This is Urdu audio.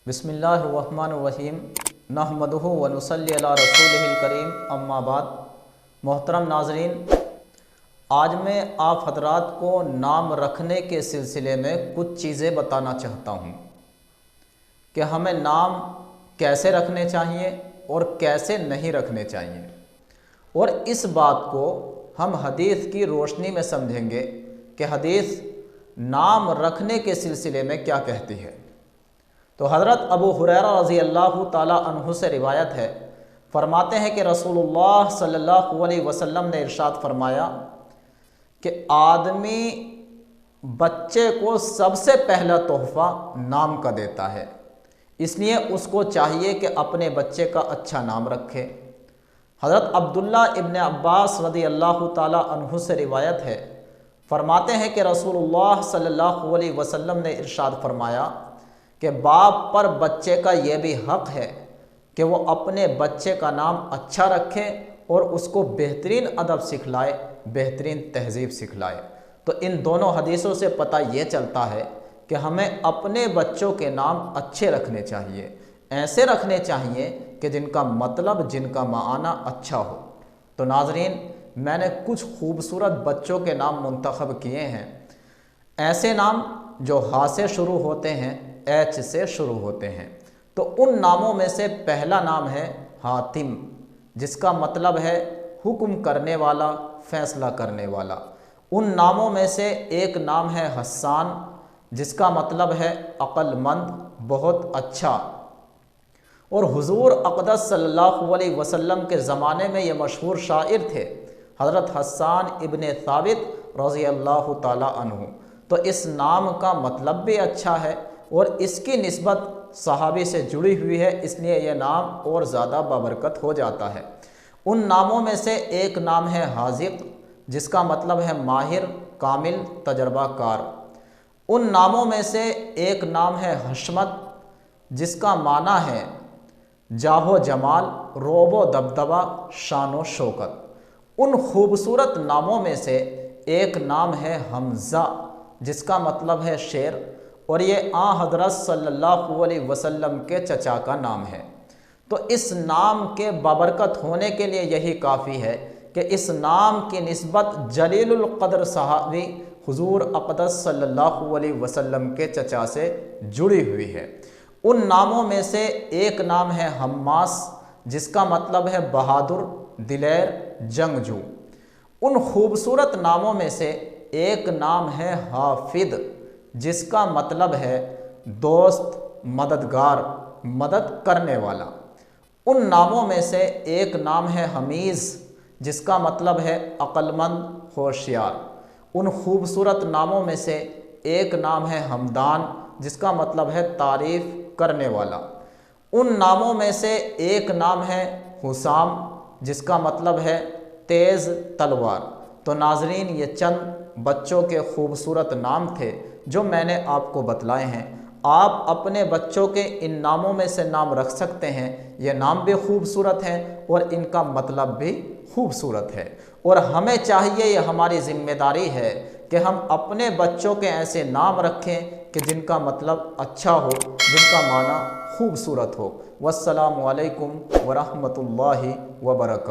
بسم اللہ الرحمن الرحیم نحمدہ و نصلی علی رسولہ الکریم اما بعد۔ محترم ناظرین، آج میں آپ حضرات کو نام رکھنے کے سلسلے میں کچھ چیزیں بتانا چاہتا ہوں کہ ہمیں نام کیسے رکھنے چاہیے اور کیسے نہیں رکھنے چاہیے، اور اس بات کو ہم حدیث کی روشنی میں سمجھیں گے کہ حدیث نام رکھنے کے سلسلے میں کیا کہتی ہے۔ تو حضرت ابو ہریرہ رضی اللہ تعالیٰ عنہ سے روایت ہے، فرماتے ہیں کہ رسول اللہ صلی اللہ علیہ وسلم نے ارشاد فرمایا کہ آدمی بچے کو سب سے پہلا تحفہ نام کا دیتا ہے، اس لیے اس کو چاہیے کہ اپنے بچے کا اچھا نام رکھے۔ حضرت عبداللہ ابن عباس رضی اللہ تعالیٰ عنہ سے روایت ہے، فرماتے ہیں کہ رسول اللہ صلی اللہ علیہ وسلم نے ارشاد فرمایا کہ باپ پر بچے کا یہ بھی حق ہے کہ وہ اپنے بچے کا نام اچھا رکھے اور اس کو بہترین ادب سکھلائے، بہترین تہذیب سکھلائے۔ تو ان دونوں حدیثوں سے پتہ یہ چلتا ہے کہ ہمیں اپنے بچوں کے نام اچھے رکھنے چاہیے، ایسے رکھنے چاہیے کہ جن کا مطلب، جن کا معنی اچھا ہو۔ تو ناظرین، میں نے کچھ خوبصورت بچوں کے نام منتخب کیے ہیں، ایسے نام جو ہا سے شروع ہوتے ہیں، ایچ سے شروع ہوتے ہیں۔ تو ان ناموں میں سے پہلا نام ہے حاتم، جس کا مطلب ہے حکم کرنے والا، فیصلہ کرنے والا۔ ان ناموں میں سے ایک نام ہے حسان، جس کا مطلب ہے عقل مند، بہت اچھا۔ اور حضور اقدس صلی اللہ علیہ وسلم کے زمانے میں یہ مشہور شاعر تھے، حضرت حسان ابن ثابت رضی اللہ تعالیٰ عنہ۔ تو اس نام کا مطلب بھی اچھا ہے اور اس کی نسبت صحابی سے جڑی ہوئی ہے، اس لیے یہ نام اور زیادہ بابرکت ہو جاتا ہے۔ ان ناموں میں سے ایک نام ہے حاذق، جس کا مطلب ہے ماہر، کامل، تجربہ کار۔ ان ناموں میں سے ایک نام ہے حشمت، جس کا معنی ہے جاہ و جمال، رعب و دبدبہ، شان و شوکت۔ ان خوبصورت ناموں میں سے ایک نام ہے حمزہ، جس کا مطلب ہے شیر، اور یہ حضرت صلی اللہ علیہ وسلم کے چچا کا نام ہے۔ تو اس نام کے بابرکت ہونے کے لیے یہی کافی ہے کہ اس نام کی نسبت جلیل القدر صحابی حضور اقدس صلی اللہ علیہ وسلم کے چچا سے جڑی ہوئی ہے۔ ان ناموں میں سے ایک نام ہے حماس، جس کا مطلب ہے بہادر، دلیر، جنگجو۔ ان خوبصورت ناموں میں سے ایک نام ہے حافظ، جس کا مطلب ہے دوست، مددگار، مدد کرنے والا۔ ان ناموں میں سے ایک نام ہے حمیز، جس کا مطلب ہے عقل مند، ہوشیار۔ ان خوبصورت ناموں میں سے ایک نام ہے حمدان، جس کا مطلب ہے تعریف کرنے والا۔ ان ناموں میں سے ایک نام ہے حسام، جس کا مطلب ہے تیز تلوار۔ تو ناظرین، یہ چند بچوں کے خوبصورت نام تھے جو میں نے آپ کو بتلائے ہیں۔ آپ اپنے بچوں کے ان ناموں میں سے نام رکھ سکتے ہیں، یہ نام بھی خوبصورت ہیں اور ان کا مطلب بھی خوبصورت ہے، اور ہمیں چاہیے، یہ ہماری ذمہ داری ہے کہ ہم اپنے بچوں کے ایسے نام رکھیں کہ جن کا مطلب اچھا ہو، جن کا معنی خوبصورت ہو۔ والسلام علیکم ورحمۃ اللہ وبرکاتہ۔